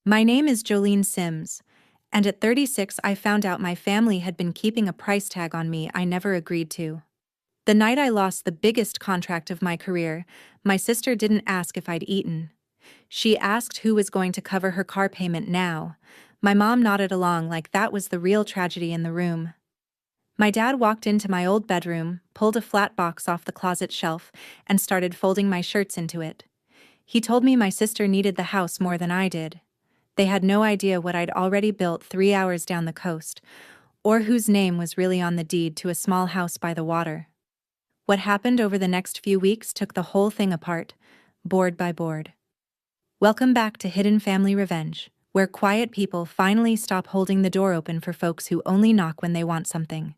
My name is Jolene Sims, and at 36 I found out my family had been keeping a price tag on me I never agreed to. The night I lost the biggest contract of my career, my sister didn't ask if I'd eaten. She asked who was going to cover her car payment now. My mom nodded along like that was the real tragedy in the room. My dad walked into my old bedroom, pulled a flat box off the closet shelf, and started folding my shirts into it. He told me my sister needed the house more than I did. They had no idea what I'd already built 3 hours down the coast, or whose name was really on the deed to a small house by the water. What happened over the next few weeks took the whole thing apart, board by board. Welcome back to Hidden Family Revenge, where quiet people finally stop holding the door open for folks who only knock when they want something.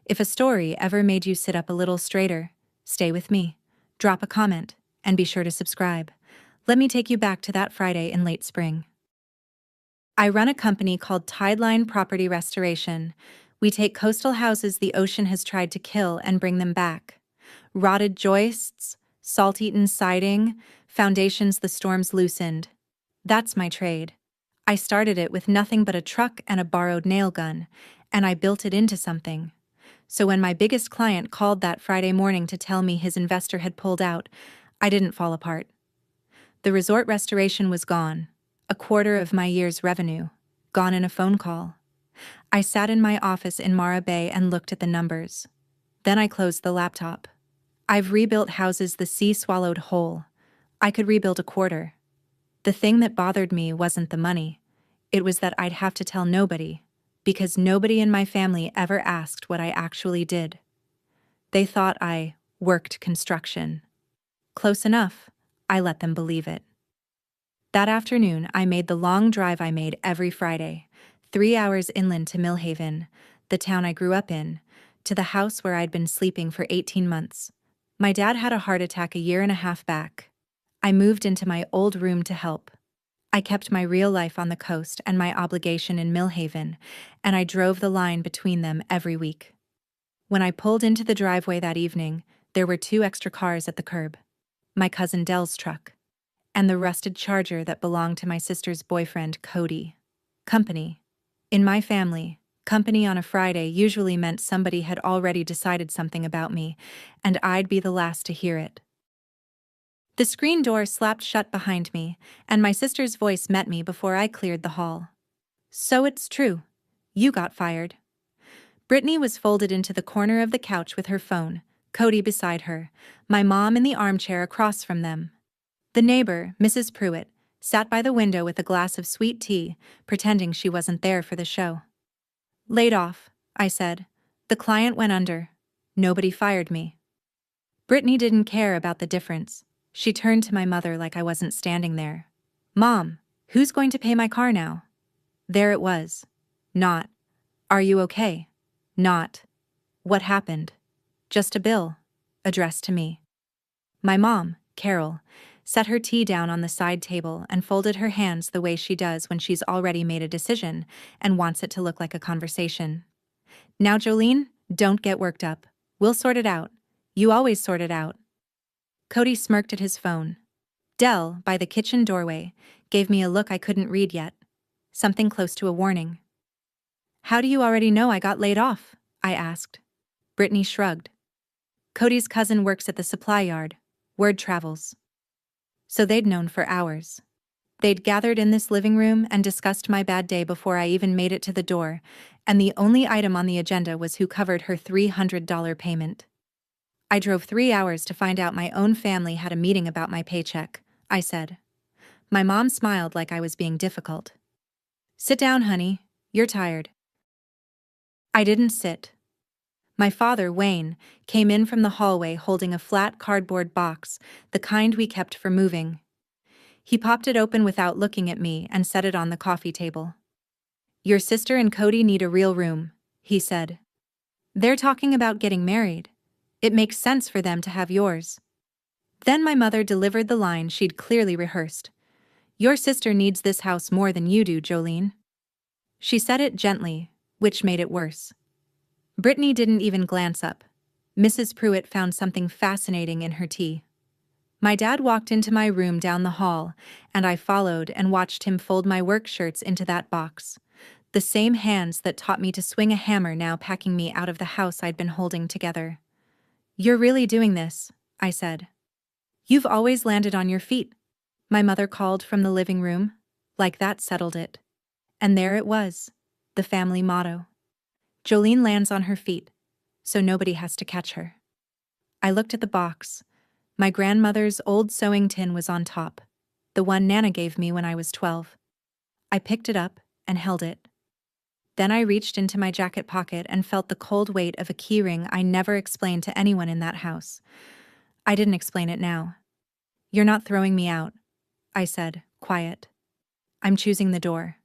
If a story ever made you sit up a little straighter, stay with me, drop a comment, and be sure to subscribe. Let me take you back to that Friday in late spring. I run a company called Tideline Property Restoration. We take coastal houses the ocean has tried to kill and bring them back. Rotted joists, salt-eaten siding, foundations the storms loosened. That's my trade. I started it with nothing but a truck and a borrowed nail gun, and I built it into something. So when my biggest client called that Friday morning to tell me his investor had pulled out, I didn't fall apart. The resort restoration was gone. A quarter of my year's revenue, gone in a phone call. I sat in my office in Mara Bay and looked at the numbers. Then I closed the laptop. I've rebuilt houses the sea swallowed whole. I could rebuild a quarter. The thing that bothered me wasn't the money. It was that I'd have to tell nobody, because nobody in my family ever asked what I actually did. They thought I worked construction. Close enough, I let them believe it. That afternoon, I made the long drive I made every Friday, 3 hours inland to Millhaven, the town I grew up in, to the house where I'd been sleeping for 18 months. My dad had a heart attack a year and a half back. I moved into my old room to help. I kept my real life on the coast and my obligation in Millhaven, and I drove the line between them every week. When I pulled into the driveway that evening, there were 2 extra cars at the curb. My cousin Dell's truck, and the rusted Charger that belonged to my sister's boyfriend, Cody. Company. In my family, company on a Friday usually meant somebody had already decided something about me, and I'd be the last to hear it. The screen door slapped shut behind me, and my sister's voice met me before I cleared the hall. So it's true. You got fired. Brittany was folded into the corner of the couch with her phone, Cody beside her, my mom in the armchair across from them. The neighbor, Mrs. Pruitt, sat by the window with a glass of sweet tea, pretending she wasn't there for the show. Laid off, I said. The client went under. Nobody fired me. Brittany didn't care about the difference. She turned to my mother like I wasn't standing there. Mom, who's going to pay my car now? There it was. Not, are you okay? Not, what happened? Just a bill, addressed to me. My mom, Carol, set her tea down on the side table and folded her hands the way she does when she's already made a decision and wants it to look like a conversation. Now, Jolene, don't get worked up. We'll sort it out. You always sort it out. Cody smirked at his phone. Dell, by the kitchen doorway, gave me a look I couldn't read yet. Something close to a warning. How do you already know I got laid off? I asked. Brittany shrugged. Cody's cousin works at the supply yard. Word travels. So they'd known for hours. They'd gathered in this living room and discussed my bad day before I even made it to the door, and the only item on the agenda was who covered her $300 payment. I drove 3 hours to find out my own family had a meeting about my paycheck, I said. My mom smiled like I was being difficult. Sit down, honey. You're tired. I didn't sit. My father, Wayne, came in from the hallway holding a flat cardboard box, the kind we kept for moving. He popped it open without looking at me and set it on the coffee table. Your sister and Cody need a real room, he said. They're talking about getting married. It makes sense for them to have yours. Then my mother delivered the line she'd clearly rehearsed. Your sister needs this house more than you do, Jolene. She said it gently, which made it worse. Brittany didn't even glance up. Mrs. Pruitt found something fascinating in her tea. My dad walked into my room down the hall, and I followed and watched him fold my work shirts into that box. The same hands that taught me to swing a hammer now packing me out of the house I'd been holding together. "You're really doing this," I said. "You've always landed on your feet," my mother called from the living room. Like that settled it. And there it was, the family motto. Jolene lands on her feet, so nobody has to catch her. I looked at the box. My grandmother's old sewing tin was on top, the one Nana gave me when I was 12. I picked it up and held it. Then I reached into my jacket pocket and felt the cold weight of a keyring I never explained to anyone in that house. I didn't explain it now. "You're not throwing me out," I said, quiet. "I'm choosing the door."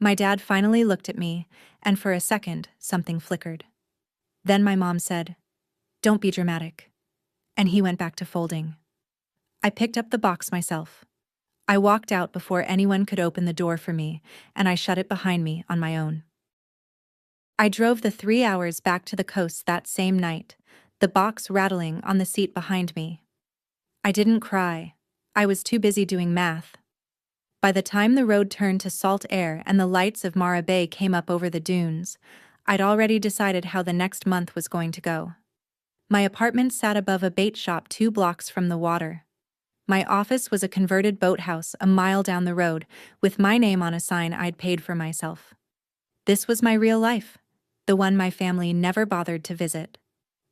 My dad finally looked at me, and for a second, something flickered. Then my mom said, "Don't be dramatic." And he went back to folding. I picked up the box myself. I walked out before anyone could open the door for me, and I shut it behind me on my own. I drove the 3 hours back to the coast that same night, the box rattling on the seat behind me. I didn't cry. I was too busy doing math. By the time the road turned to salt air and the lights of Mara Bay came up over the dunes, I'd already decided how the next month was going to go. My apartment sat above a bait shop 2 blocks from the water. My office was a converted boathouse a mile down the road, with my name on a sign I'd paid for myself. This was my real life, the one my family never bothered to visit.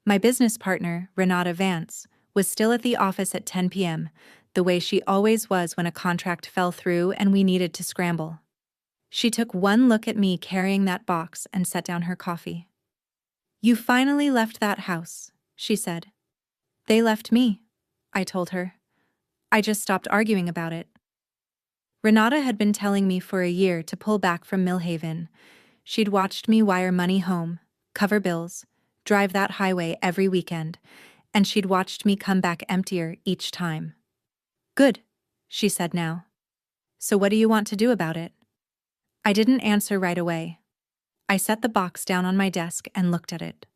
My business partner, Renata Vance, was still at the office at 10 p.m., the way she always was when a contract fell through and we needed to scramble. She took one look at me carrying that box and set down her coffee. "You finally left that house," she said. "They left me," I told her. "I just stopped arguing about it." Renata had been telling me for a year to pull back from Millhaven. She'd watched me wire money home, cover bills, drive that highway every weekend, and she'd watched me come back emptier each time. "Good," she said now. "So what do you want to do about it?" I didn't answer right away. I set the box down on my desk and looked at it.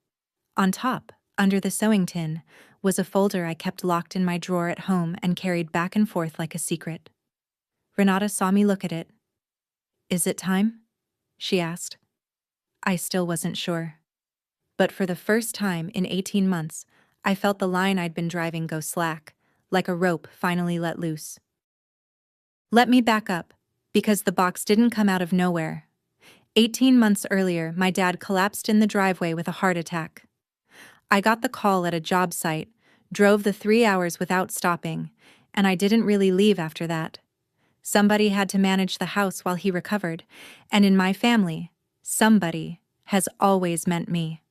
On top, under the sewing tin, was a folder I kept locked in my drawer at home and carried back and forth like a secret. Renata saw me look at it. "Is it time?" she asked. I still wasn't sure. But for the first time in 18 months, I felt the line I'd been driving go slack, like a rope finally let loose. Let me back up, because the box didn't come out of nowhere. 18 months earlier, my dad collapsed in the driveway with a heart attack. I got the call at a job site, drove the 3 hours without stopping, and I didn't really leave after that. Somebody had to manage the house while he recovered, and in my family, somebody has always meant me.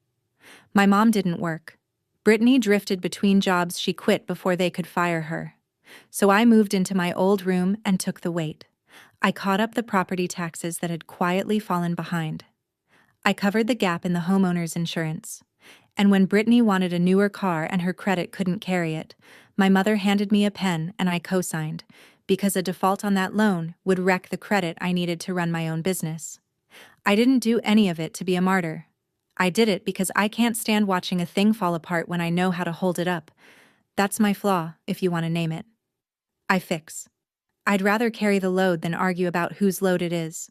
My mom didn't work. Brittany drifted between jobs she quit before they could fire her. So I moved into my old room and took the weight. I caught up the property taxes that had quietly fallen behind. I covered the gap in the homeowner's insurance. And when Brittany wanted a newer car and her credit couldn't carry it, my mother handed me a pen and I co-signed, because a default on that loan would wreck the credit I needed to run my own business. I didn't do any of it to be a martyr. I did it because I can't stand watching a thing fall apart when I know how to hold it up. That's my flaw, if you want to name it. I fix. I'd rather carry the load than argue about whose load it is.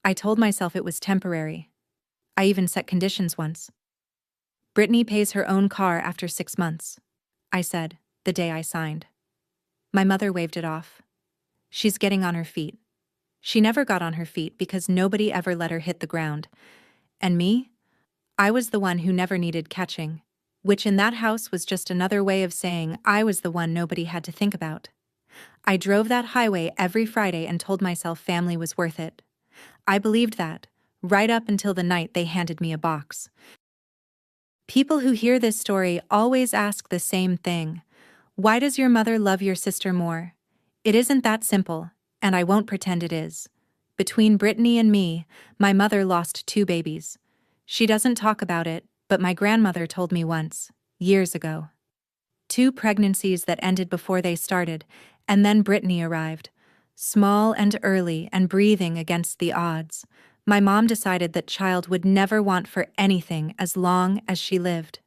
I told myself it was temporary. I even set conditions once. Brittany pays her own car after 6 months, I said, the day I signed. My mother waved it off. She's getting on her feet. She never got on her feet because nobody ever let her hit the ground. And me? I was the one who never needed catching, which in that house was just another way of saying I was the one nobody had to think about. I drove that highway every Friday and told myself family was worth it. I believed that, right up until the night they handed me a box. People who hear this story always ask the same thing. Why does your mother love your sister more? It isn't that simple, and I won't pretend it is. Between Brittany and me, my mother lost 2 babies. She doesn't talk about it, but my grandmother told me once, years ago. 2 pregnancies that ended before they started, and then Brittany arrived. Small and early and breathing against the odds, my mom decided that child would never want for anything as long as she lived.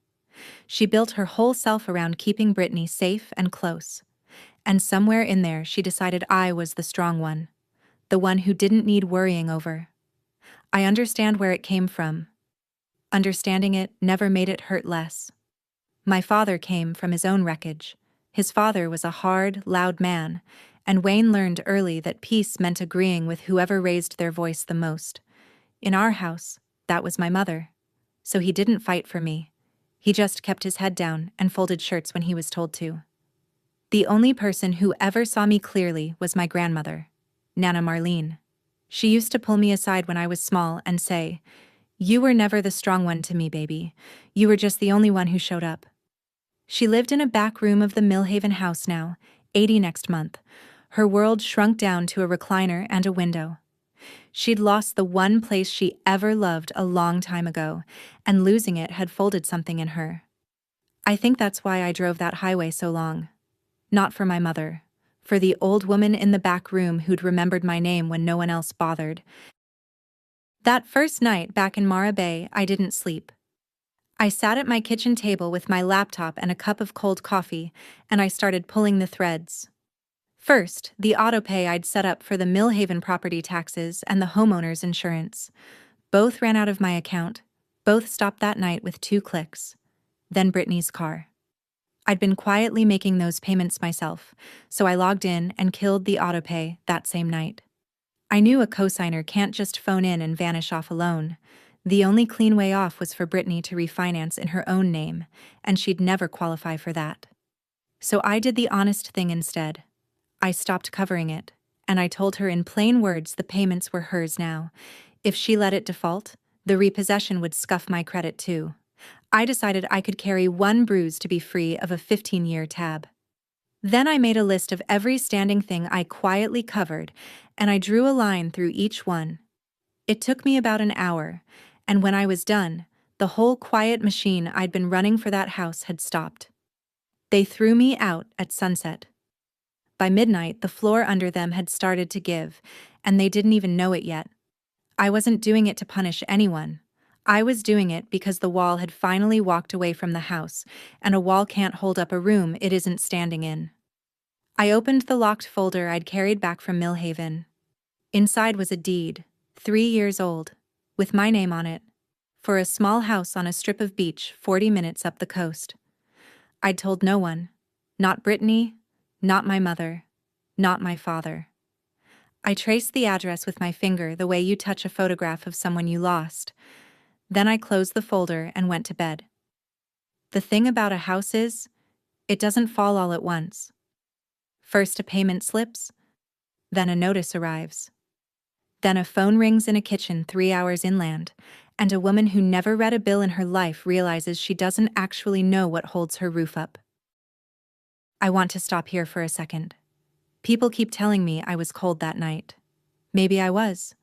She built her whole self around keeping Brittany safe and close. And somewhere in there, she decided I was the strong one. The one who didn't need worrying over. I understand where it came from. Understanding it never made it hurt less. My father came from his own wreckage. His father was a hard, loud man, and Wayne learned early that peace meant agreeing with whoever raised their voice the most. In our house, that was my mother. So he didn't fight for me. He just kept his head down and folded shirts when he was told to. The only person who ever saw me clearly was my grandmother, Nana Marlene. She used to pull me aside when I was small and say, "You were never the strong one to me, baby. You were just the only one who showed up." She lived in a back room of the Millhaven house now, 80 next month. Her world shrunk down to a recliner and a window. She'd lost the one place she ever loved a long time ago, and losing it had folded something in her. I think that's why I drove that highway so long. Not for my mother. For the old woman in the back room who'd remembered my name when no one else bothered. That first night back in Mara Bay, I didn't sleep. I sat at my kitchen table with my laptop and a cup of cold coffee, and I started pulling the threads. First, the autopay I'd set up for the Millhaven property taxes and the homeowner's insurance. Both ran out of my account. Both stopped that night with 2 clicks. Then Brittany's car. I'd been quietly making those payments myself, so I logged in and killed the autopay that same night. I knew a cosigner can't just phone in and vanish off alone. The only clean way off was for Brittany to refinance in her own name, and she'd never qualify for that. So I did the honest thing instead. I stopped covering it, and I told her in plain words the payments were hers now. If she let it default, the repossession would scuff my credit too. I decided I could carry one bruise to be free of a 15-year tab. Then I made a list of every standing thing I quietly covered, and I drew a line through each one. It took me about an hour, and when I was done, the whole quiet machine I'd been running for that house had stopped. They threw me out at sunset. By midnight, the floor under them had started to give, and they didn't even know it yet. I wasn't doing it to punish anyone. I was doing it because the wall had finally walked away from the house, and a wall can't hold up a room it isn't standing in. I opened the locked folder I'd carried back from Millhaven. Inside was a deed, 3 years old, with my name on it, for a small house on a strip of beach 40 minutes up the coast. I'd told no one, not Brittany, not my mother, not my father. I traced the address with my finger the way you touch a photograph of someone you lost. Then I closed the folder and went to bed. The thing about a house is, it doesn't fall all at once. First a payment slips, then a notice arrives. Then a phone rings in a kitchen 3 hours inland, and a woman who never read a bill in her life realizes she doesn't actually know what holds her roof up. I want to stop here for a second. People keep telling me I was cold that night. Maybe I was.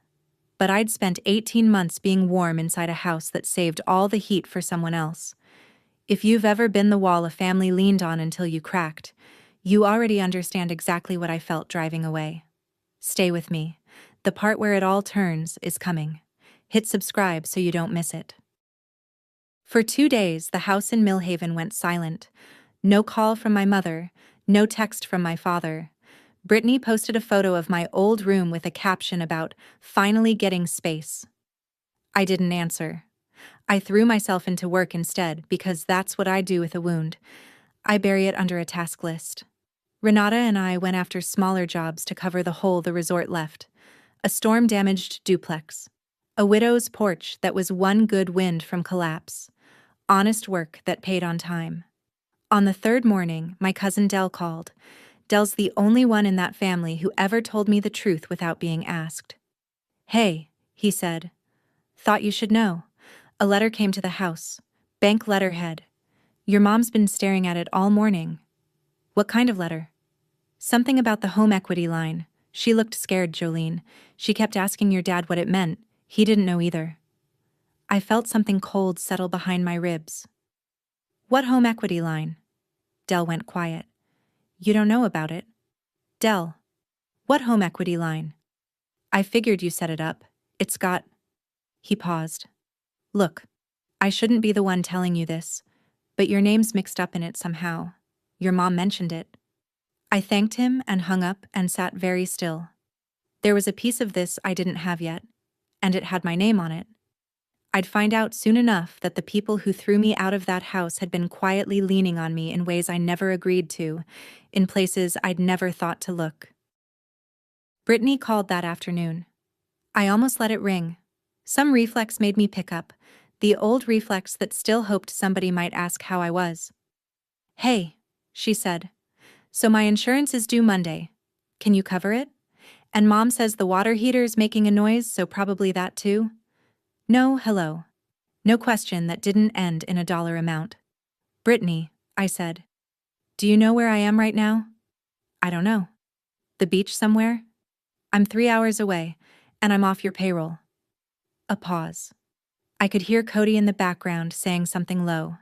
But I'd spent 18 months being warm inside a house that saved all the heat for someone else. If you've ever been the wall a family leaned on until you cracked, you already understand exactly what I felt driving away. Stay with me. The part where it all turns is coming. Hit subscribe so you don't miss it. For 2 days, the house in Millhaven went silent. No call from my mother, no text from my father. Brittany posted a photo of my old room with a caption about finally getting space. I didn't answer. I threw myself into work instead because that's what I do with a wound. I bury it under a task list. Renata and I went after smaller jobs to cover the hole the resort left. A storm-damaged duplex. A widow's porch that was one good wind from collapse. Honest work that paid on time. On the 3rd morning, my cousin Dell called. Dell's the only one in that family who ever told me the truth without being asked. "Hey," he said. "Thought you should know. A letter came to the house. Bank letterhead. Your mom's been staring at it all morning." "What kind of letter?" "Something about the home equity line." She looked scared, Jolene. "She kept asking your dad what it meant. He didn't know either." I felt something cold settle behind my ribs. "What home equity line?" Dell went quiet. "You don't know about it?" "Dell. What home equity line?" "I figured you set it up. It's got..." He paused. "Look, I shouldn't be the one telling you this, but your name's mixed up in it somehow. Your mom mentioned it." I thanked him and hung up and sat very still. There was a piece of this I didn't have yet, and it had my name on it. I'd find out soon enough that the people who threw me out of that house had been quietly leaning on me in ways I never agreed to, in places I'd never thought to look. Brittany called that afternoon. I almost let it ring. Some reflex made me pick up, the old reflex that still hoped somebody might ask how I was. "Hey," she said. "So my insurance is due Monday. Can you cover it? And Mom says the water heater's making a noise, so probably that too." No, hello. No question that didn't end in a dollar amount. "Brittany," I said. "Do you know where I am right now?" "I don't know." "The beach somewhere?" "I'm 3 hours away, and I'm off your payroll." A pause. I could hear Cody in the background saying something low.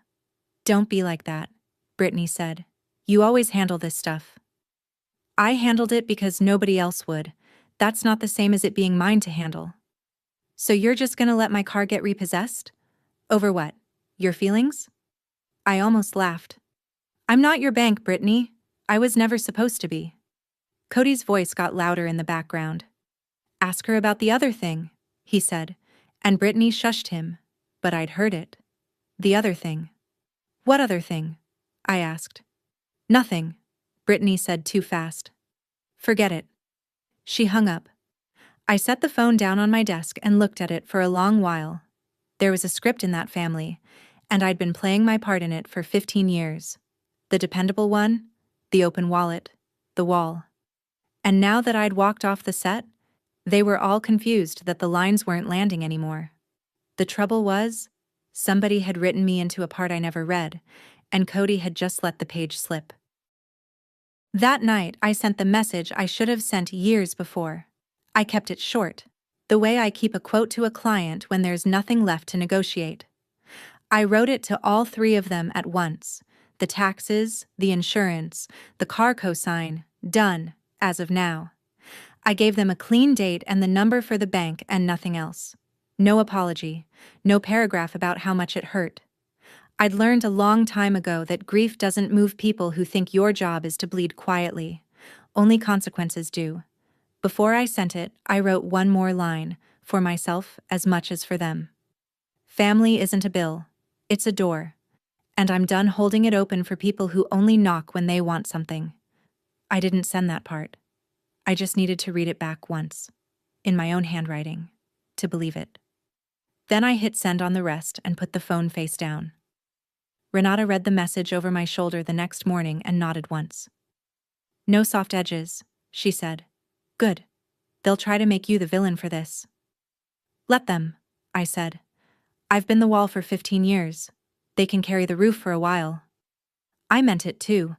"Don't be like that," Brittany said. "You always handle this stuff." "I handled it because nobody else would. That's not the same as it being mine to handle." "So you're just gonna let my car get repossessed? Over what? Your feelings?" I almost laughed. "I'm not your bank, Brittany. I was never supposed to be." Cody's voice got louder in the background. "Ask her about the other thing," he said, and Brittany shushed him, but I'd heard it. "The other thing." "What other thing?" I asked. "Nothing," Brittany said too fast. "Forget it." She hung up. I set the phone down on my desk and looked at it for a long while. There was a script in that family, and I'd been playing my part in it for 15 years. The dependable one, the open wallet, the wall. And now that I'd walked off the set, they were all confused that the lines weren't landing anymore. The trouble was, somebody had written me into a part I never read, and Cody had just let the page slip. That night, I sent the message I should have sent years before. I kept it short, the way I keep a quote to a client when there's nothing left to negotiate. I wrote it to all three of them at once: the taxes, the insurance, the car cosign, done, as of now. I gave them a clean date and the number for the bank and nothing else. No apology, no paragraph about how much it hurt. I'd learned a long time ago that grief doesn't move people who think your job is to bleed quietly. Only consequences do. Before I sent it, I wrote one more line, for myself as much as for them. Family isn't a bill. It's a door. And I'm done holding it open for people who only knock when they want something. I didn't send that part. I just needed to read it back once, in my own handwriting, to believe it. Then I hit send on the rest and put the phone face down. Renata read the message over my shoulder the next morning and nodded once. "No soft edges," she said. "Good. They'll try to make you the villain for this." "Let them," I said. "I've been the wall for 15 years. They can carry the roof for a while." I meant it too,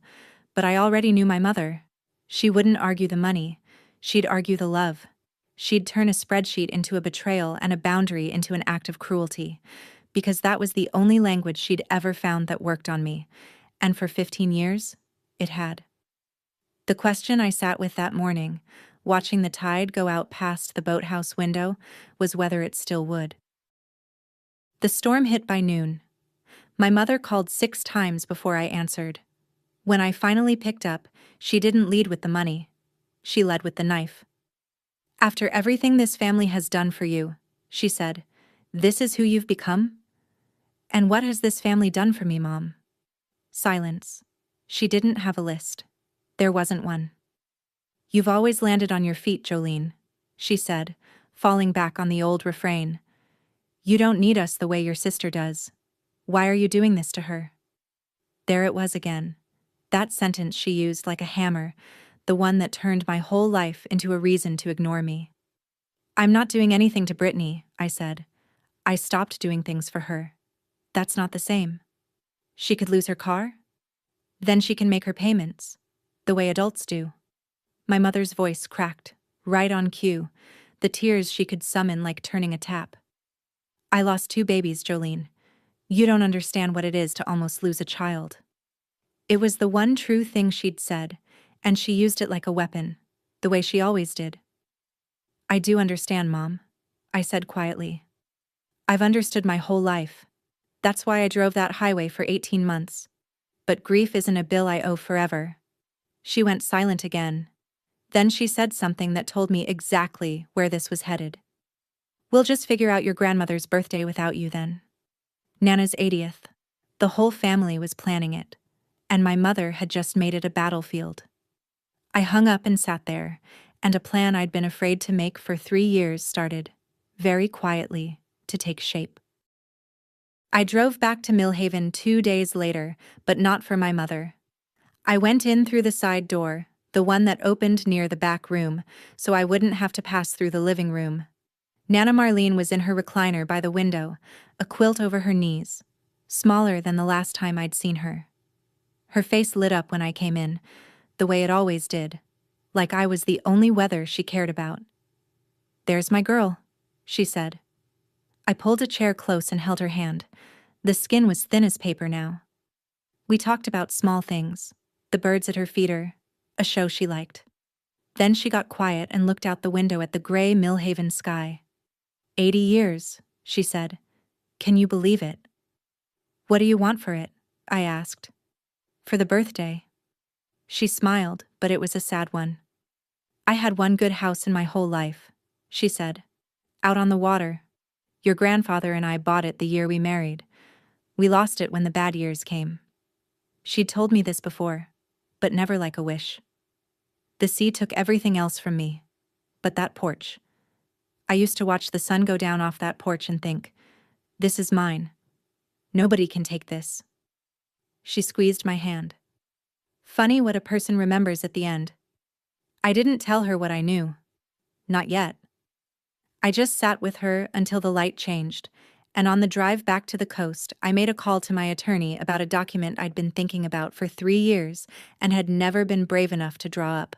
but I already knew my mother. She wouldn't argue the money. She'd argue the love. She'd turn a spreadsheet into a betrayal and a boundary into an act of cruelty, because that was the only language she'd ever found that worked on me, and for 15 years, it had. The question I sat with that morning, watching the tide go out past the boathouse window, was whether it still would. The storm hit by noon. My mother called 6 times before I answered. When I finally picked up, she didn't lead with the money. She led with the knife. "After everything this family has done for you," she said, "this is who you've become?" "And what has this family done for me, Mom?" Silence. She didn't have a list. There wasn't one. "You've always landed on your feet, Jolene," she said, falling back on the old refrain. "You don't need us the way your sister does. Why are you doing this to her?" There it was again. That sentence she used like a hammer, the one that turned my whole life into a reason to ignore me. "I'm not doing anything to Brittany," I said. "I stopped doing things for her. That's not the same. She could lose her car? Then she can make her payments, the way adults do." My mother's voice cracked, right on cue, the tears she could summon like turning a tap. "I lost 2 babies, Jolene. You don't understand what it is to almost lose a child." It was the one true thing she'd said, and she used it like a weapon, the way she always did. "I do understand, Mom," I said quietly. "I've understood my whole life. That's why I drove that highway for 18 months. But grief isn't a bill I owe forever. She went silent again. Then she said something that told me exactly where this was headed. We'll just figure out your grandmother's birthday without you then. Nana's 80th. The whole family was planning it, and my mother had just made it a battlefield. I hung up and sat there, and a plan I'd been afraid to make for 3 years started, very quietly, to take shape. I drove back to Millhaven 2 days later, but not for my mother. I went in through the side door, the one that opened near the back room, so I wouldn't have to pass through the living room. Nana Marlene was in her recliner by the window, a quilt over her knees, smaller than the last time I'd seen her. Her face lit up when I came in, the way it always did, like I was the only weather she cared about. "There's my girl," she said. I pulled a chair close and held her hand. The skin was thin as paper now. We talked about small things, the birds at her feeder, a show she liked. Then she got quiet and looked out the window at the gray Millhaven sky. 80 years, she said. Can you believe it? What do you want for it? I asked. For the birthday. She smiled, but it was a sad one. I had one good house in my whole life, she said. Out on the water. Your grandfather and I bought it the year we married. We lost it when the bad years came. She'd told me this before, but never like a wish. The sea took everything else from me, but that porch. I used to watch the sun go down off that porch and think, this is mine. Nobody can take this. She squeezed my hand. Funny what a person remembers at the end. I didn't tell her what I knew. Not yet. I just sat with her until the light changed, and on the drive back to the coast, I made a call to my attorney about a document I'd been thinking about for 3 years and had never been brave enough to draw up.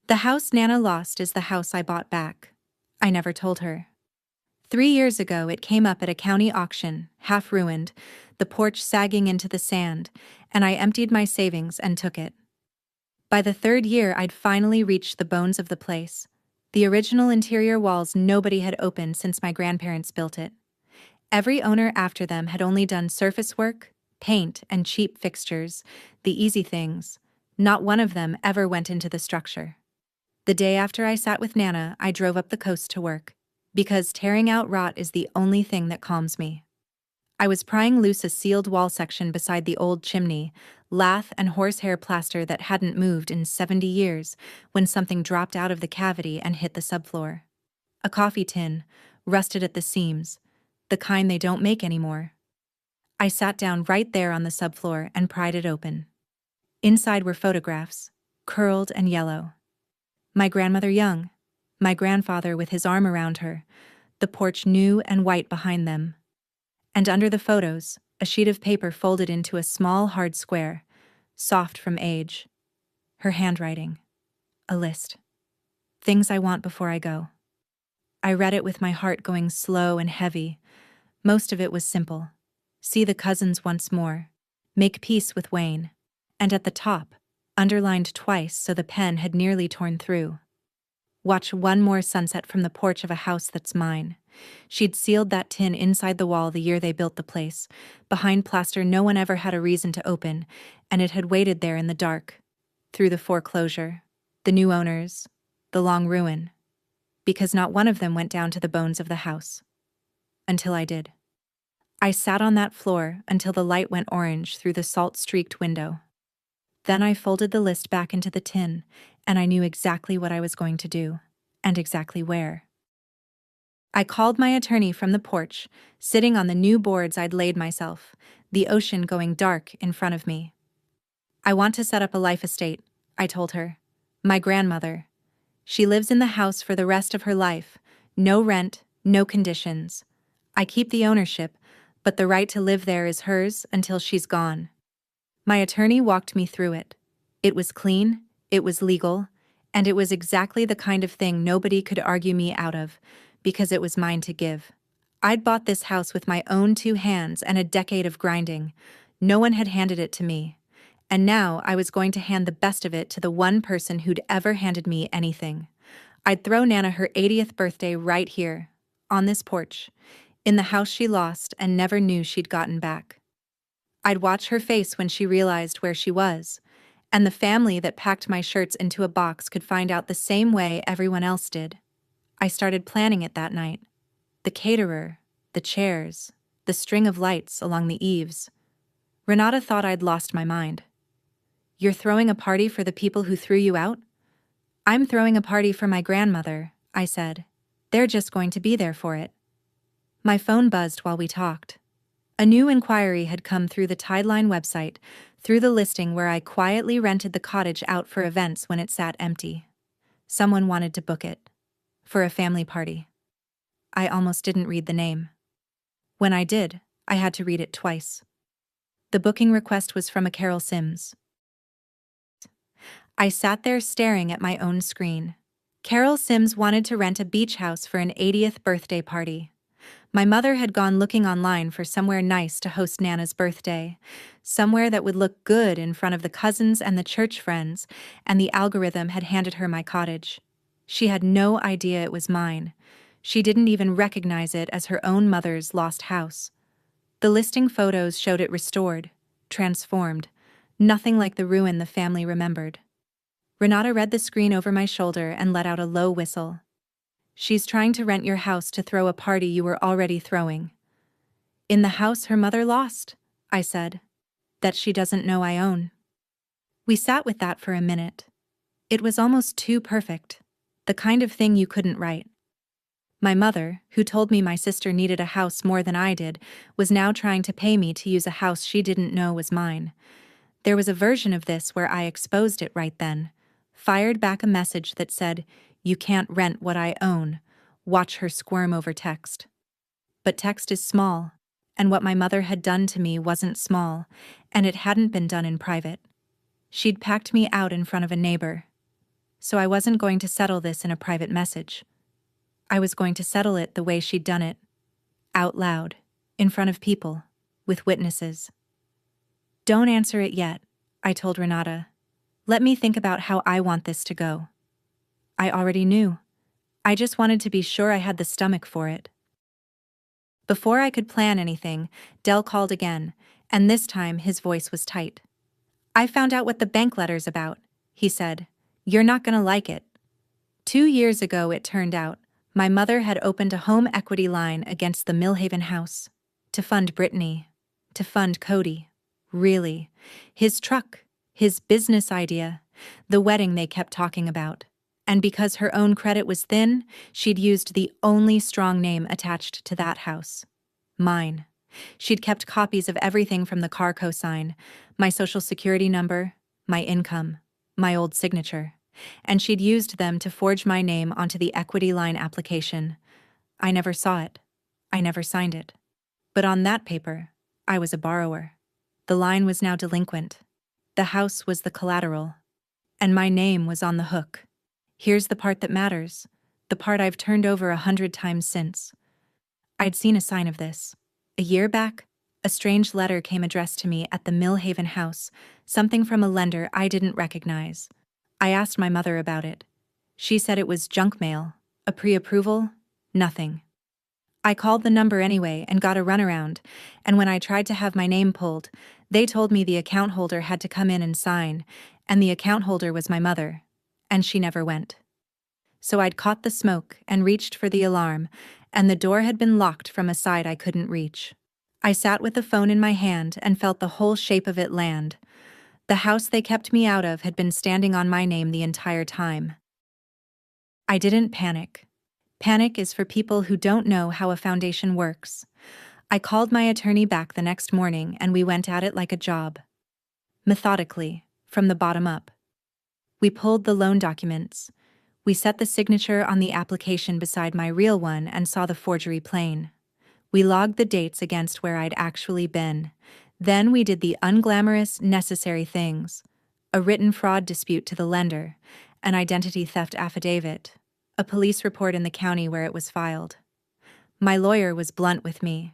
The house Nana lost is the house I bought back. I never told her. 3 years ago, it came up at a county auction, half ruined, the porch sagging into the sand, and I emptied my savings and took it. By the 3rd year, I'd finally reached the bones of the place. The original interior walls nobody had opened since my grandparents built it. Every owner after them had only done surface work, paint, and cheap fixtures, the easy things. Not one of them ever went into the structure. The day after I sat with Nana, I drove up the coast to work, because tearing out rot is the only thing that calms me. I was prying loose a sealed wall section beside the old chimney, lath and horsehair plaster that hadn't moved in 70 years, when something dropped out of the cavity and hit the subfloor. A coffee tin, rusted at the seams, the kind they don't make anymore. I sat down right there on the subfloor and pried it open. Inside were photographs, curled and yellow. My grandmother young, my grandfather with his arm around her, the porch new and white behind them. And under the photos, a sheet of paper folded into a small hard square, soft from age. Her handwriting. A list. Things I want before I go. I read it with my heart going slow and heavy. Most of it was simple. See the cousins once more. Make peace with Wayne. And at the top, underlined twice so the pen had nearly torn through. Watch one more sunset from the porch of a house that's mine. She'd sealed that tin inside the wall the year they built the place, behind plaster no one ever had a reason to open, and it had waited there in the dark, through the foreclosure, the new owners, the long ruin, because not one of them went down to the bones of the house. Until I did. I sat on that floor until the light went orange through the salt-streaked window. Then I folded the list back into the tin, and I knew exactly what I was going to do, and exactly where. I called my attorney from the porch, sitting on the new boards I'd laid myself, the ocean going dark in front of me. I want to set up a life estate, I told her. My grandmother. She lives in the house for the rest of her life, no rent, no conditions. I keep the ownership, but the right to live there is hers until she's gone. My attorney walked me through it. It was clean, it was legal, and it was exactly the kind of thing nobody could argue me out of, because it was mine to give. I'd bought this house with my own 2 hands and a decade of grinding. No one had handed it to me. And now I was going to hand the best of it to the one person who'd ever handed me anything. I'd throw Nana her 80th birthday right here, on this porch. in the house she lost and never knew she'd gotten back. I'd watch her face when she realized where she was, and the family that packed my shirts into a box could find out the same way everyone else did. I started planning it that night. The caterer, the chairs, the string of lights along the eaves. Renata thought I'd lost my mind. "You're throwing a party for the people who threw you out?" "I'm throwing a party for my grandmother," I said. "They're just going to be there for it." My phone buzzed while we talked. A new inquiry had come through the Tideline website, through the listing where I quietly rented the cottage out for events when it sat empty. Someone wanted to book it. For a family party. I almost didn't read the name. When I did, I had to read it twice. The booking request was from a Carol Sims. I sat there staring at my own screen. Carol Sims wanted to rent a beach house for an 80th birthday party. My mother had gone looking online for somewhere nice to host Nana's birthday, somewhere that would look good in front of the cousins and the church friends, and the algorithm had handed her my cottage. She had no idea it was mine. She didn't even recognize it as her own mother's lost house. The listing photos showed it restored, transformed, nothing like the ruin the family remembered. Renata read the screen over my shoulder and let out a low whistle. "She's trying to rent your house to throw a party you were already throwing." "In the house her mother lost," I said. "That she doesn't know I own." We sat with that for a minute. It was almost too perfect. The kind of thing you couldn't write. My mother, who told me my sister needed a house more than I did, was now trying to pay me to use a house she didn't know was mine. There was a version of this where I exposed it right then, fired back a message that said, "You can't rent what I own. Watch her squirm over text." But text is small, and what my mother had done to me wasn't small, and it hadn't been done in private. She'd packed me out in front of a neighbor. So I wasn't going to settle this in a private message. I was going to settle it the way she'd done it. Out loud, in front of people, with witnesses. "Don't answer it yet," I told Renata. "Let me think about how I want this to go." I already knew. I just wanted to be sure I had the stomach for it. Before I could plan anything, Del called again, and this time his voice was tight. "I found out what the bank letter's about," he said. "You're not gonna like it." 2 years ago, it turned out, my mother had opened a home equity line against the Millhaven house. To fund Brittany. To fund Cody. Really. His truck. His business idea. The wedding they kept talking about. And because her own credit was thin, she'd used the only strong name attached to that house. Mine. She'd kept copies of everything from the car cosign, my social security number, my income, my old signature, and she'd used them to forge my name onto the equity line application. I never saw it. I never signed it. But on that paper, I was a borrower. The line was now delinquent. The house was the collateral. And my name was on the hook. Here's the part that matters, the part I've turned over 100 times since. I'd seen a sign of this. A year back, a strange letter came addressed to me at the Millhaven house, something from a lender I didn't recognize. I asked my mother about it. She said it was junk mail, a pre-approval, nothing. I called the number anyway and got a runaround, and when I tried to have my name pulled, they told me the account holder had to come in and sign, and the account holder was my mother, and she never went. So I'd caught the smoke and reached for the alarm, and the door had been locked from a side I couldn't reach. I sat with the phone in my hand and felt the whole shape of it land. The house they kept me out of had been standing on my name the entire time. I didn't panic. Panic is for people who don't know how a foundation works. I called my attorney back the next morning and we went at it like a job. Methodically, from the bottom up. We pulled the loan documents. We set the signature on the application beside my real one and saw the forgery plain. We logged the dates against where I'd actually been. Then we did the unglamorous, necessary things. A written fraud dispute to the lender, an identity theft affidavit, a police report in the county where it was filed. My lawyer was blunt with me.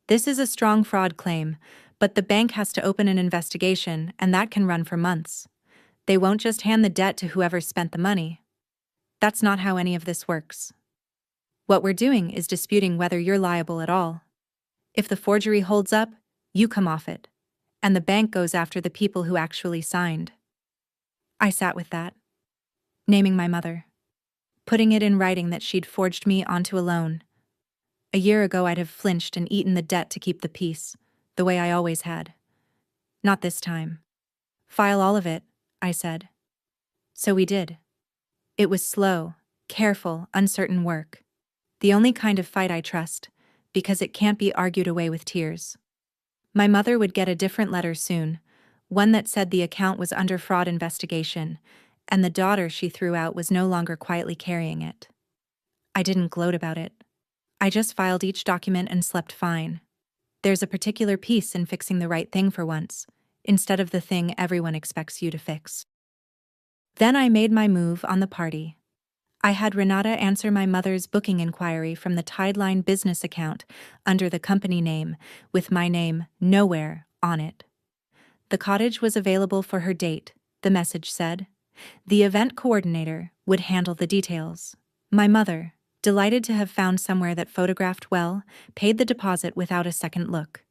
"This is a strong fraud claim, but the bank has to open an investigation, and that can run for months. They won't just hand the debt to whoever spent the money. That's not how any of this works." What we're doing is disputing whether you're liable at all. If the forgery holds up, you come off it. And the bank goes after the people who actually signed. I sat with that. Naming my mother. Putting it in writing that she'd forged me onto a loan. A year ago I'd have flinched and eaten the debt to keep the peace, the way I always had. Not this time. File all of it, I said. So we did. It was slow, careful, uncertain work. The only kind of fight I trust, because it can't be argued away with tears. My mother would get a different letter soon, one that said the account was under fraud investigation, and the daughter she threw out was no longer quietly carrying it. I didn't gloat about it. I just filed each document and slept fine. There's a particular peace in fixing the right thing for once, instead of the thing everyone expects you to fix. Then I made my move on the party. I had Renata answer my mother's booking inquiry from the Tideline business account under the company name, with my name nowhere on it. The cottage was available for her date, the message said. The event coordinator would handle the details. My mother, delighted to have found somewhere that photographed well, paid the deposit without a second look.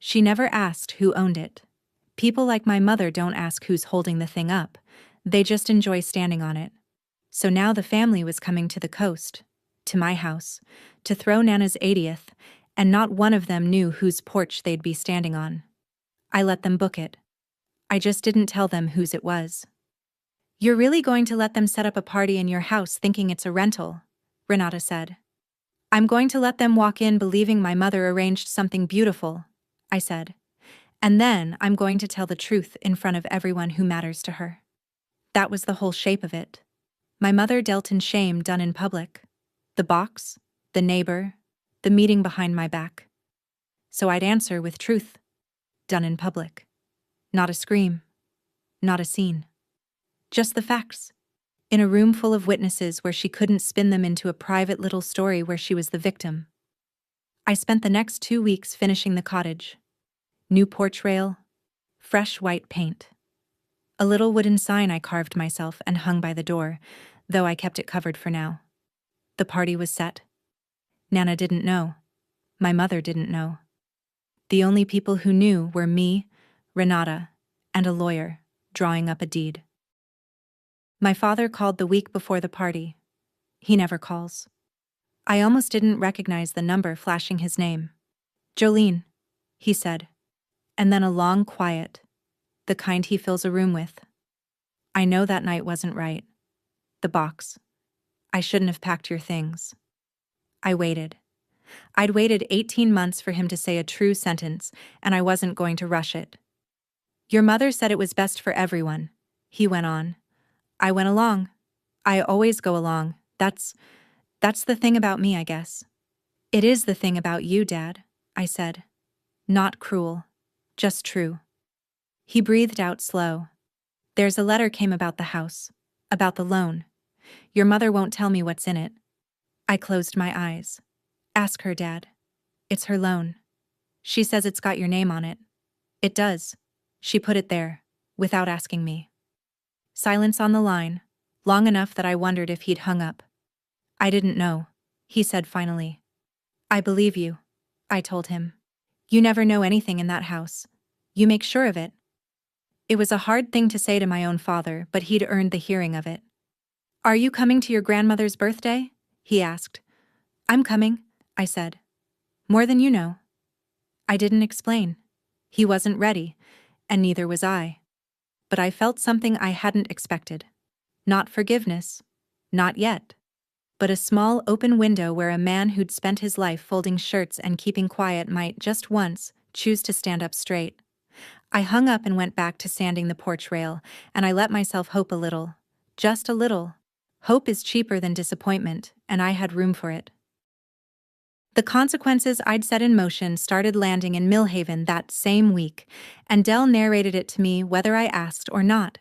She never asked who owned it. People like my mother don't ask who's holding the thing up. They just enjoy standing on it. So now the family was coming to the coast, to my house, to throw Nana's 80th, and not one of them knew whose porch they'd be standing on. I let them book it. I just didn't tell them whose it was. You're really going to let them set up a party in your house thinking it's a rental, Renata said. I'm going to let them walk in believing my mother arranged something beautiful, I said. And then I'm going to tell the truth in front of everyone who matters to her. That was the whole shape of it. My mother dealt in shame done in public. The box, the neighbor, the meeting behind my back. So I'd answer with truth, done in public. Not a scream, not a scene. Just the facts. In a room full of witnesses where she couldn't spin them into a private little story where she was the victim. I spent the next 2 weeks finishing the cottage. New porch rail, fresh white paint. A little wooden sign I carved myself and hung by the door, though I kept it covered for now. The party was set. Nana didn't know. My mother didn't know. The only people who knew were me, Renata, and a lawyer, drawing up a deed. My father called the week before the party. He never calls. I almost didn't recognize the number flashing his name. Jolene, he said. And then a long quiet, the kind he fills a room with. I know that night wasn't right. The box. I shouldn't have packed your things. I waited. I'd waited 18 months for him to say a true sentence, and I wasn't going to rush it. Your mother said it was best for everyone, he went on. I went along. I always go along. That's the thing about me, I guess. It is the thing about you, Dad, I said. Not cruel, just true. He breathed out slow. There's a letter came about the house, about the loan. Your mother won't tell me what's in it. I closed my eyes. Ask her, Dad. It's her loan. She says it's got your name on it. It does. She put it there, without asking me. Silence on the line, long enough that I wondered if he'd hung up. I didn't know, he said finally. I believe you, I told him. You never know anything in that house. You make sure of it. It was a hard thing to say to my own father, but he'd earned the hearing of it. Are you coming to your grandmother's birthday? He asked. I'm coming, I said. More than you know. I didn't explain. He wasn't ready, and neither was I. But I felt something I hadn't expected. Not forgiveness. Not yet. But a small open window where a man who'd spent his life folding shirts and keeping quiet might, just once, choose to stand up straight. I hung up and went back to sanding the porch rail, and I let myself hope a little. Just a little. Hope is cheaper than disappointment, and I had room for it. The consequences I'd set in motion started landing in Millhaven that same week, and Dell narrated it to me whether I asked or not.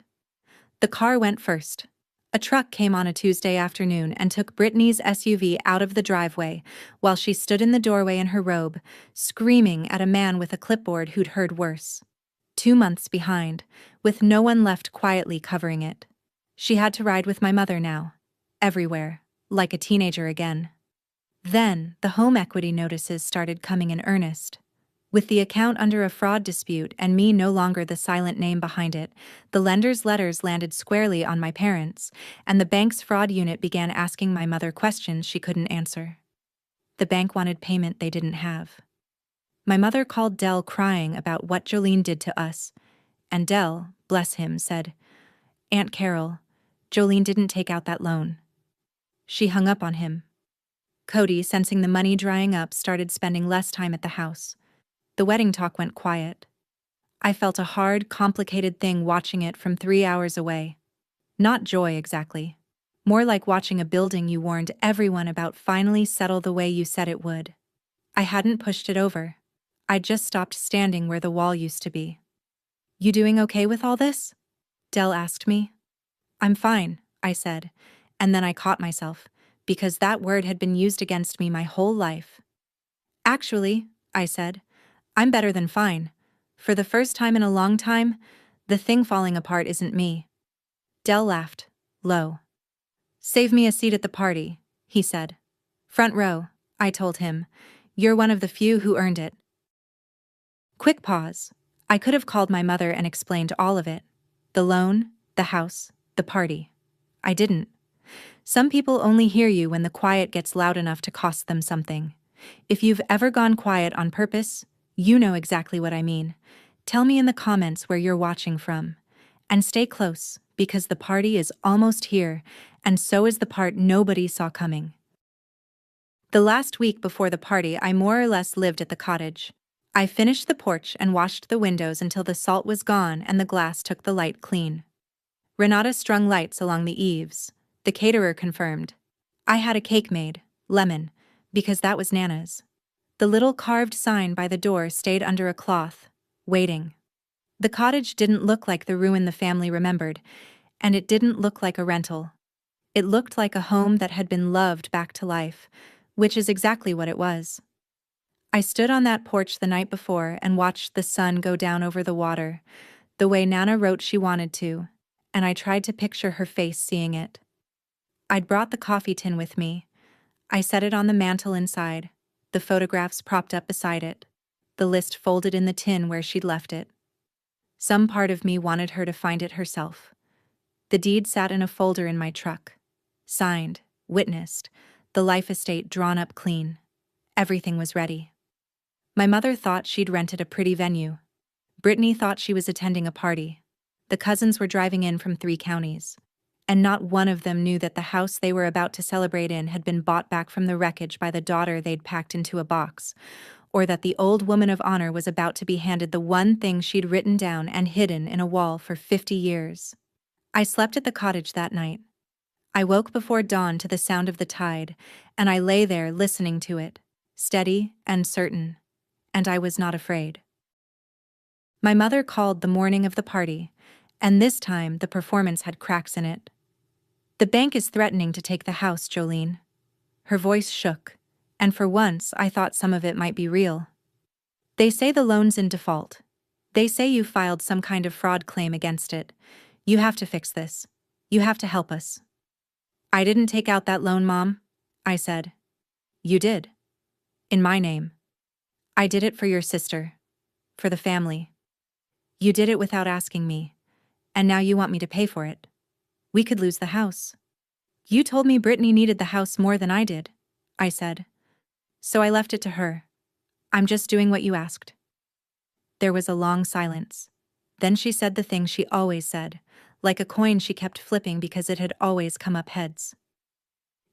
The car went first. A truck came on a Tuesday afternoon and took Brittany's SUV out of the driveway, while she stood in the doorway in her robe, screaming at a man with a clipboard who'd heard worse. 2 months behind, with no one left quietly covering it. She had to ride with my mother now. Everywhere. Like a teenager again. Then, the home equity notices started coming in earnest. With the account under a fraud dispute and me no longer the silent name behind it, the lender's letters landed squarely on my parents, and the bank's fraud unit began asking my mother questions she couldn't answer. The bank wanted payment they didn't have. My mother called Dell crying about what Jolene did to us, and Dell, bless him, said, "Aunt Carol, Jolene didn't take out that loan." She hung up on him. Cody, sensing the money drying up, started spending less time at the house. The wedding talk went quiet. I felt a hard, complicated thing watching it from 3 hours away. Not joy exactly. More like watching a building you warned everyone about finally settle the way you said it would. I hadn't pushed it over. I'd just stopped standing where the wall used to be. "You doing okay with all this?" Dell asked me. "I'm fine," I said, and then I caught myself, because that word had been used against me my whole life. "Actually," I said, "I'm better than fine. For the first time in a long time, the thing falling apart isn't me." Dell laughed, low. "Save me a seat at the party," he said. "Front row," I told him. "You're one of the few who earned it." Quick pause. I could have called my mother and explained all of it. The loan, the house, the party. I didn't. Some people only hear you when the quiet gets loud enough to cost them something. If you've ever gone quiet on purpose, you know exactly what I mean. Tell me in the comments where you're watching from. And stay close, because the party is almost here, and so is the part nobody saw coming. The last week before the party, I more or less lived at the cottage. I finished the porch and washed the windows until the salt was gone and the glass took the light clean. Renata strung lights along the eaves. The caterer confirmed. I had a cake made, lemon, because that was Nana's. The little carved sign by the door stayed under a cloth, waiting. The cottage didn't look like the ruin the family remembered, and it didn't look like a rental. It looked like a home that had been loved back to life, which is exactly what it was. I stood on that porch the night before and watched the sun go down over the water, the way Nana wrote she wanted to, and I tried to picture her face seeing it. I'd brought the coffee tin with me. I set it on the mantel inside, the photographs propped up beside it, the list folded in the tin where she'd left it. Some part of me wanted her to find it herself. The deed sat in a folder in my truck. Signed, witnessed, the life estate drawn up clean. Everything was ready. My mother thought she'd rented a pretty venue. Brittany thought she was attending a party. The cousins were driving in from 3 counties. And not one of them knew that the house they were about to celebrate in had been bought back from the wreckage by the daughter they'd packed into a box, or that the old woman of honor was about to be handed the one thing she'd written down and hidden in a wall for 50 years. I slept at the cottage that night. I woke before dawn to the sound of the tide, and I lay there listening to it, steady and certain, and I was not afraid. My mother called the morning of the party, and this time the performance had cracks in it. "The bank is threatening to take the house, Jolene." Her voice shook, and for once I thought some of it might be real. "They say the loan's in default. They say you filed some kind of fraud claim against it. You have to fix this. You have to help us." "I didn't take out that loan, Mom," I said. "You did. In my name. I did it for your sister. For the family. You did it without asking me, and now you want me to pay for it. We could lose the house." "You told me Brittany needed the house more than I did," I said. "So I left it to her. I'm just doing what you asked." There was a long silence. Then she said the thing she always said, like a coin she kept flipping because it had always come up heads.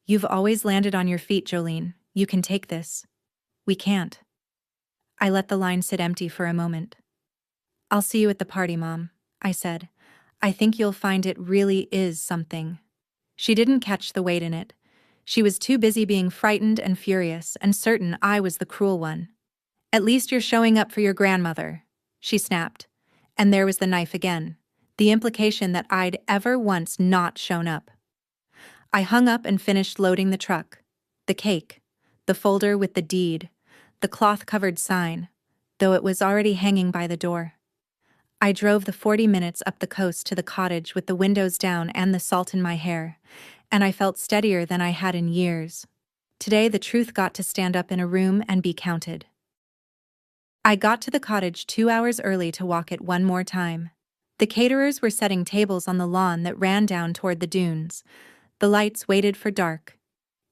"You've always landed on your feet, Jolene. You can take this. We can't." I let the line sit empty for a moment. "I'll see you at the party, Mom," I said. "I think you'll find it really is something." She didn't catch the weight in it. She was too busy being frightened and furious and certain I was the cruel one. "At least you're showing up for your grandmother," she snapped. And there was the knife again, the implication that I'd ever once not shown up. I hung up and finished loading the truck. The cake, the folder with the deed, the cloth-covered sign, though it was already hanging by the door. I drove the 40 minutes up the coast to the cottage with the windows down and the salt in my hair, and I felt steadier than I had in years. Today the truth got to stand up in a room and be counted. I got to the cottage 2 hours early to walk it one more time. The caterers were setting tables on the lawn that ran down toward the dunes. The lights waited for dark.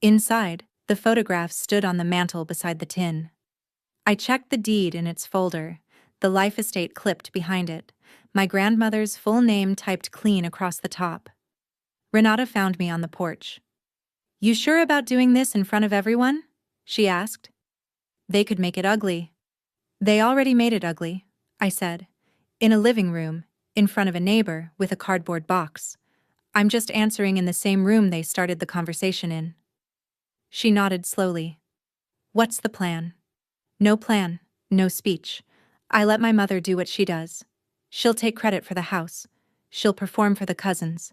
Inside, the photographs stood on the mantel beside the tin. I checked the deed in its folder, the life estate clipped behind it, my grandmother's full name typed clean across the top. Renata found me on the porch. "You sure about doing this in front of everyone?" she asked. "They could make it ugly." "They already made it ugly," I said. "In a living room, in front of a neighbor, with a cardboard box. I'm just answering in the same room they started the conversation in." She nodded slowly. "What's the plan?" "No plan, no speech. I let my mother do what she does. She'll take credit for the house. She'll perform for the cousins.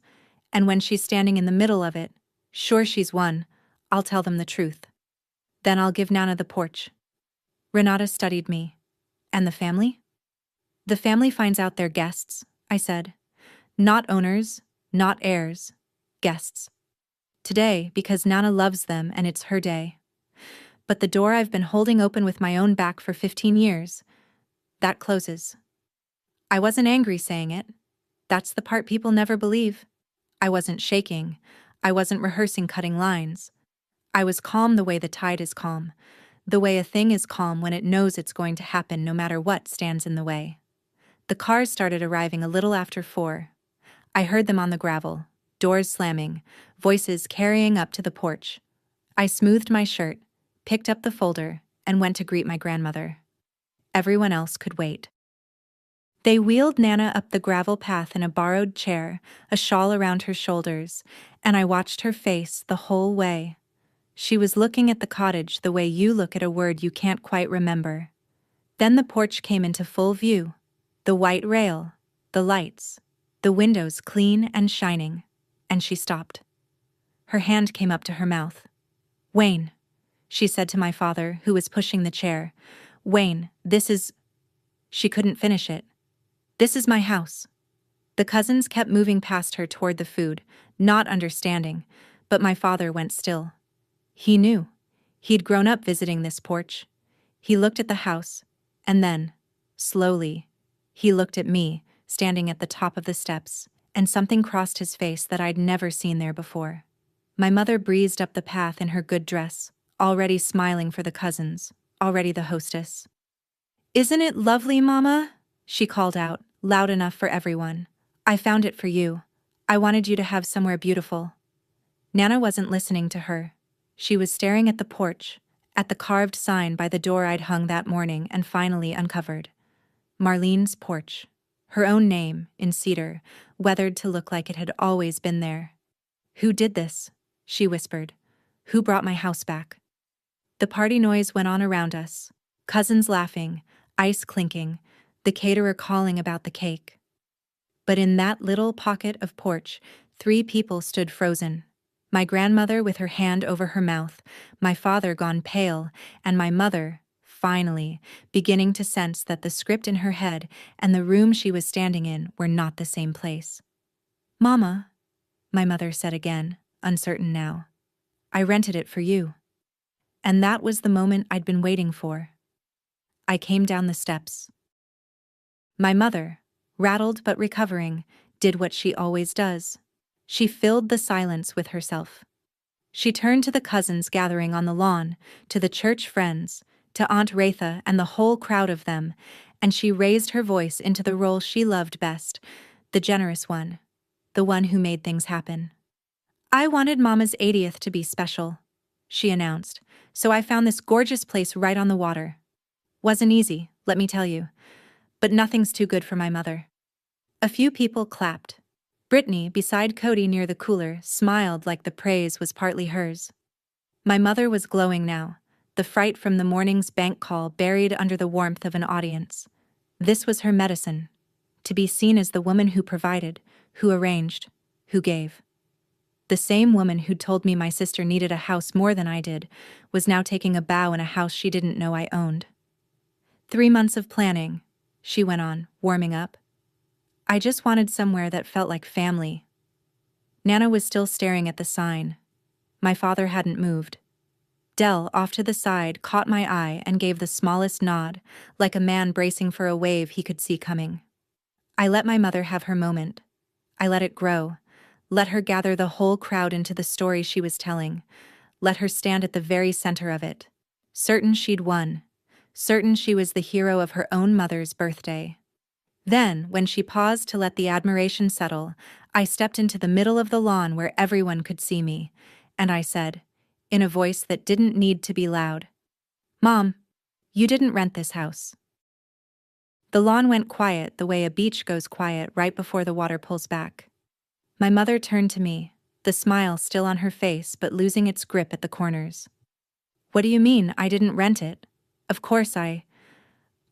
And when she's standing in the middle of it, sure she's won, I'll tell them the truth. Then I'll give Nana the porch." Renata studied me. "And the family?" "The family finds out they're guests," I said. "Not owners, not heirs. Guests. Today, because Nana loves them and it's her day. But the door I've been holding open with my own back for 15 years, that closes." I wasn't angry saying it. That's the part people never believe. I wasn't shaking. I wasn't rehearsing cutting lines. I was calm the way the tide is calm, the way a thing is calm when it knows it's going to happen no matter what stands in the way. The cars started arriving a little after 4. I heard them on the gravel, doors slamming, voices carrying up to the porch. I smoothed my shirt, picked up the folder, and went to greet my grandmother. Everyone else could wait. They wheeled Nana up the gravel path in a borrowed chair, a shawl around her shoulders, and I watched her face the whole way. She was looking at the cottage the way you look at a word you can't quite remember. Then the porch came into full view. The white rail, the lights, the windows clean and shining, and she stopped. Her hand came up to her mouth. "Wayne," she said to my father, who was pushing the chair. "Wayne, this is—" She couldn't finish it. "This is my house." The cousins kept moving past her toward the food, not understanding, but my father went still. He knew. He'd grown up visiting this porch. He looked at the house, and then, slowly, he looked at me, standing at the top of the steps, and something crossed his face that I'd never seen there before. My mother breezed up the path in her good dress, already smiling for the cousins, already the hostess. "Isn't it lovely, Mama?" she called out, loud enough for everyone. "I found it for you. I wanted you to have somewhere beautiful." Nana wasn't listening to her. She was staring at the porch, at the carved sign by the door I'd hung that morning and finally uncovered. Marlene's porch. Her own name, in cedar, weathered to look like it had always been there. "Who did this?" she whispered. "Who brought my house back?" The party noise went on around us. Cousins laughing, ice clinking, the caterer calling about the cake. But in that little pocket of porch, 3 people stood frozen. My grandmother with her hand over her mouth, my father gone pale, and my mother, finally, beginning to sense that the script in her head and the room she was standing in were not the same place. "Mama," my mother said again, uncertain now, "I rented it for you." And that was the moment I'd been waiting for. I came down the steps. My mother, rattled but recovering, did what she always does. She filled the silence with herself. She turned to the cousins gathering on the lawn, to the church friends, to Aunt Retha and the whole crowd of them, and she raised her voice into the role she loved best, the generous one, the one who made things happen. "I wanted Mama's 80th to be special," she announced, "so I found this gorgeous place right on the water. Wasn't easy, let me tell you, but nothing's too good for my mother." A few people clapped. Brittany, beside Cody near the cooler, smiled like the praise was partly hers. My mother was glowing now, the fright from the morning's bank call buried under the warmth of an audience. This was her medicine, to be seen as the woman who provided, who arranged, who gave. The same woman who'd told me my sister needed a house more than I did was now taking a bow in a house she didn't know I owned. 3 months of planning, she went on, warming up. I just wanted somewhere that felt like family. Nana was still staring at the sign. My father hadn't moved. Dell, off to the side, caught my eye and gave the smallest nod, like a man bracing for a wave he could see coming. I let my mother have her moment. I let it grow. Let her gather the whole crowd into the story she was telling. Let her stand at the very center of it. Certain she'd won. Certain she was the hero of her own mother's birthday. Then, when she paused to let the admiration settle, I stepped into the middle of the lawn where everyone could see me, and I said, in a voice that didn't need to be loud, "Mom, you didn't rent this house." The lawn went quiet the way a beach goes quiet right before the water pulls back. My mother turned to me, the smile still on her face but losing its grip at the corners. "What do you mean I didn't rent it? Of course I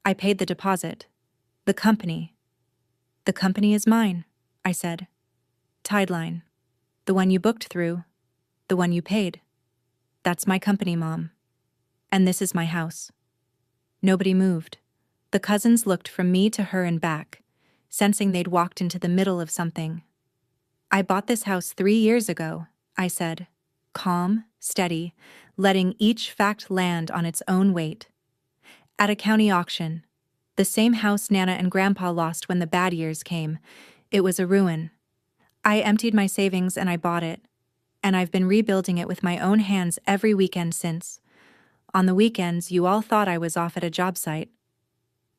paid the deposit. The company. The company is mine," I said. "Tideline. The one you booked through. The one you paid. That's my company, Mom. And this is my house." Nobody moved. The cousins looked from me to her and back, sensing they'd walked into the middle of something. "I bought this house 3 years ago," I said, calm, steady, letting each fact land on its own weight. "At a county auction. The same house Nana and Grandpa lost when the bad years came. It was a ruin. I emptied my savings and I bought it, and I've been rebuilding it with my own hands every weekend since. On the weekends, you all thought I was off at a job site."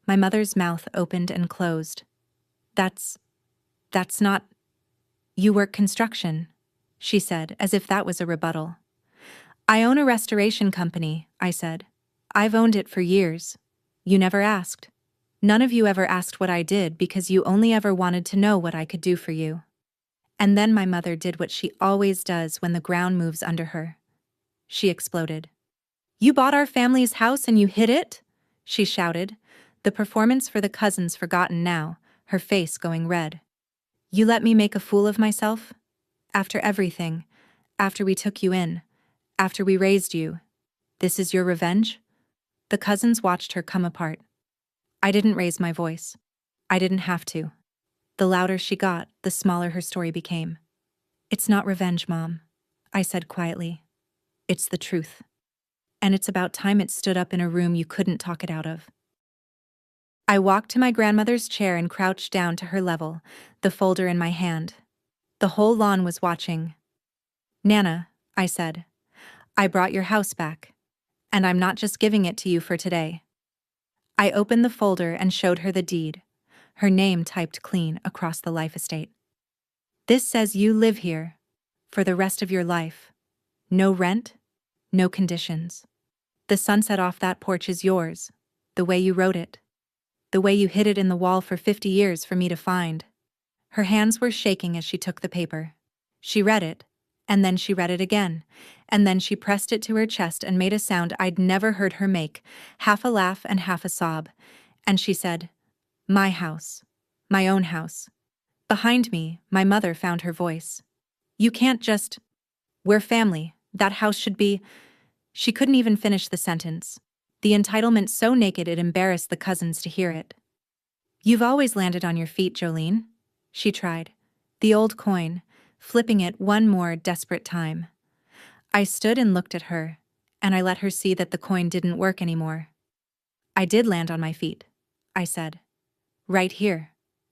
My mother's mouth opened and closed. That's not... "You work construction," she said, as if that was a rebuttal. "I own a restoration company," I said. "I've owned it for years. You never asked. None of you ever asked what I did because you only ever wanted to know what I could do for you." And then my mother did what she always does when the ground moves under her. She exploded. "You bought our family's house and you hid it?" she shouted, the performance for the cousins forgotten now, her face going red. "You let me make a fool of myself? After everything, after we took you in, after we raised you, this is your revenge?" The cousins watched her come apart. I didn't raise my voice. I didn't have to. The louder she got, the smaller her story became. "It's not revenge, Mom," I said quietly. "It's the truth. And it's about time it stood up in a room you couldn't talk it out of." I walked to my grandmother's chair and crouched down to her level, the folder in my hand. The whole lawn was watching. "Nana," I said, "I brought your house back. And I'm not just giving it to you for today." I opened the folder and showed her the deed, her name typed clean across the life estate. "This says you live here for the rest of your life. No rent, no conditions. The sunset off that porch is yours, the way you wrote it. The way you hid it in the wall for 50 years for me to find." Her hands were shaking as she took the paper. She read it, and then she read it again, and then she pressed it to her chest and made a sound I'd never heard her make, half a laugh and half a sob. And she said, "My house. My own house." Behind me, my mother found her voice. "You can't just... We're family. That house should be..." She couldn't even finish the sentence. The entitlement so naked it embarrassed the cousins to hear it. "You've always landed on your feet, Jolene," she tried, the old coin, flipping it one more desperate time. I stood and looked at her, and I let her see that the coin didn't work anymore. "I did land on my feet," I said. "Right here,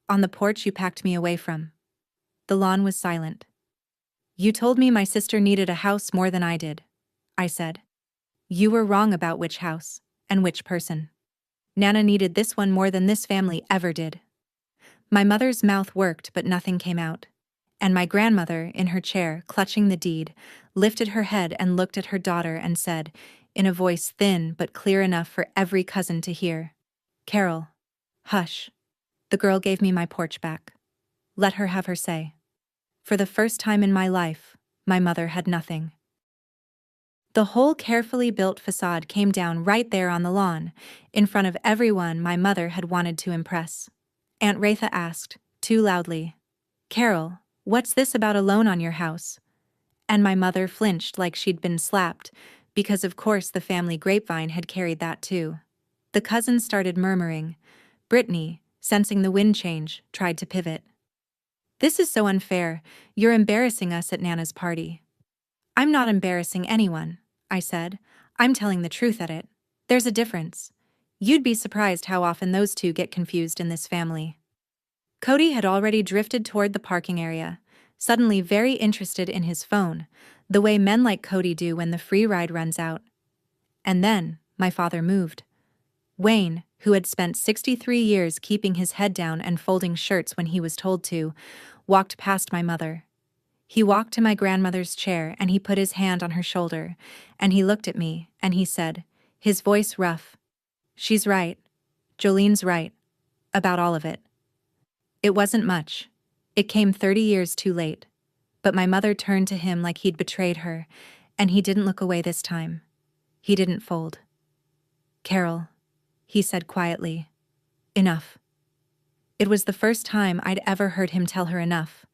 on the porch you packed me away from." The lawn was silent. "You told me my sister needed a house more than I did," I said. "You were wrong about which house, and which person. Nana needed this one more than this family ever did." My mother's mouth worked but nothing came out, and my grandmother, in her chair, clutching the deed, lifted her head and looked at her daughter and said, in a voice thin but clear enough for every cousin to hear, "Carol, hush." The girl gave me my porch back. Let her have her say. For the first time in my life, my mother had nothing. The whole carefully built facade came down right there on the lawn, in front of everyone my mother had wanted to impress. Aunt Retha asked, too loudly, "Carol, what's this about a loan on your house?" And my mother flinched like she'd been slapped, because of course the family grapevine had carried that too. The cousins started murmuring. Brittany, sensing the wind change, tried to pivot. "This is so unfair. You're embarrassing us at Nana's party." "I'm not embarrassing anyone," I said. I'm telling the truth at it. There's a difference. You'd be surprised how often those two get confused in this family. Cody had already drifted toward the parking area, suddenly very interested in his phone, the way men like Cody do when the free ride runs out. And then, my father moved. Wayne, who had spent 63 years keeping his head down and folding shirts when he was told to, walked past my mother. He walked to my grandmother's chair and he put his hand on her shoulder, and he looked at me, and he said, his voice rough, "She's right. Jolene's right. About all of it." It wasn't much. It came 30 years too late. But my mother turned to him like he'd betrayed her, and he didn't look away this time. He didn't fold. "Carol," he said quietly, "enough." It was the first time I'd ever heard him tell her enough.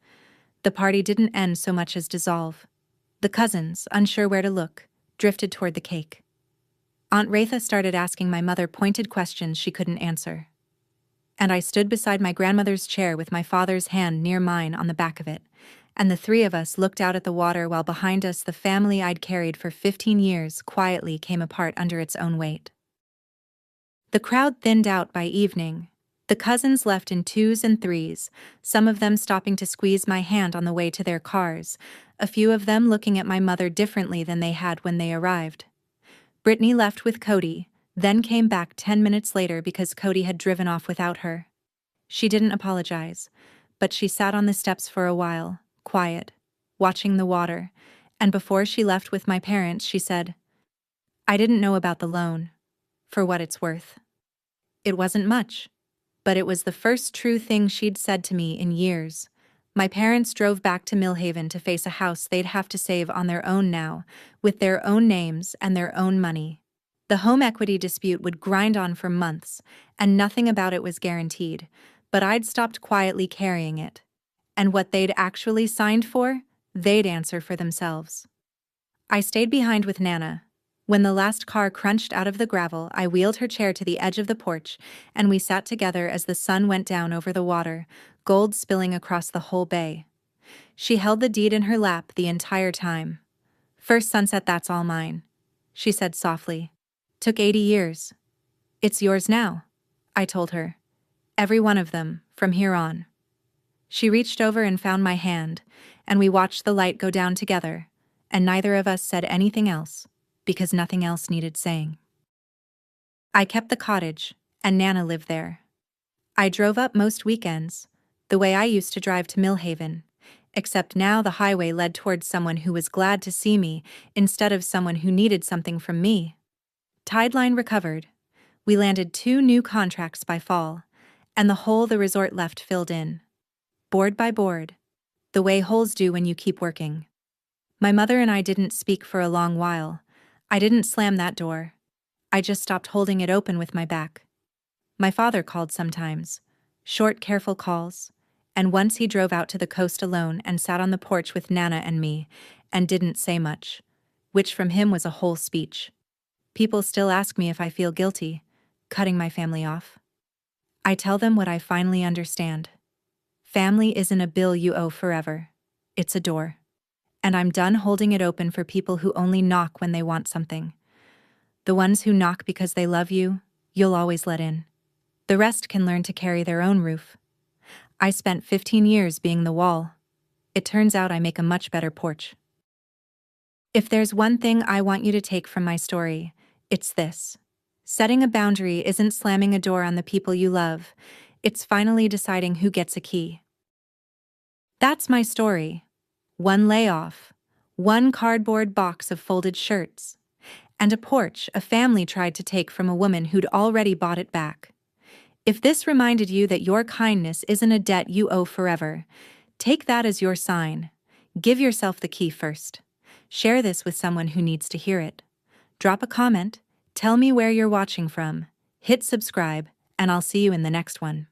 The party didn't end so much as dissolve. The cousins, unsure where to look, drifted toward the cake. Aunt Ratha started asking my mother pointed questions she couldn't answer. And I stood beside my grandmother's chair with my father's hand near mine on the back of it, and the three of us looked out at the water while behind us the family I'd carried for 15 years quietly came apart under its own weight. The crowd thinned out by evening. The cousins left in twos and threes, some of them stopping to squeeze my hand on the way to their cars, a few of them looking at my mother differently than they had when they arrived. Brittany left with Cody, then came back 10 minutes later because Cody had driven off without her. She didn't apologize, but she sat on the steps for a while, quiet, watching the water, and before she left with my parents she said, "I didn't know about the loan, for what it's worth." It wasn't much, but it was the first true thing she'd said to me in years. My parents drove back to Millhaven to face a house they'd have to save on their own now, with their own names and their own money. The home equity dispute would grind on for months, and nothing about it was guaranteed, but I'd stopped quietly carrying it. And what they'd actually signed for, they'd answer for themselves. I stayed behind with Nana. When the last car crunched out of the gravel, I wheeled her chair to the edge of the porch, and we sat together as the sun went down over the water, gold spilling across the whole bay. She held the deed in her lap the entire time. "First sunset, that's all mine," she said softly. "Took 80 years. It's yours now," I told her. "Every one of them, from here on." She reached over and found my hand, and we watched the light go down together, and neither of us said anything else, because nothing else needed saying. I kept the cottage, and Nana lived there. I drove up most weekends, the way I used to drive to Millhaven, except now the highway led towards someone who was glad to see me instead of someone who needed something from me. Tideline recovered. We landed 2 new contracts by fall, and the hole the resort left filled in. Board by board, the way holes do when you keep working. My mother and I didn't speak for a long while. I didn't slam that door. I just stopped holding it open with my back. My father called sometimes, short, careful calls, and once he drove out to the coast alone and sat on the porch with Nana and me, and didn't say much, which from him was a whole speech. People still ask me if I feel guilty, cutting my family off. I tell them what I finally understand. Family isn't a bill you owe forever. It's a door. And I'm done holding it open for people who only knock when they want something. The ones who knock because they love you, you'll always let in. The rest can learn to carry their own roof. I spent 15 years being the wall. It turns out I make a much better porch. If there's one thing I want you to take from my story, it's this. Setting a boundary isn't slamming a door on the people you love. It's finally deciding who gets a key. That's my story. 1 layoff, 1 cardboard box of folded shirts, and a porch a family tried to take from a woman who'd already bought it back. If this reminded you that your kindness isn't a debt you owe forever, take that as your sign. Give yourself the key first. Share this with someone who needs to hear it. Drop a comment, tell me where you're watching from, hit subscribe, and I'll see you in the next one.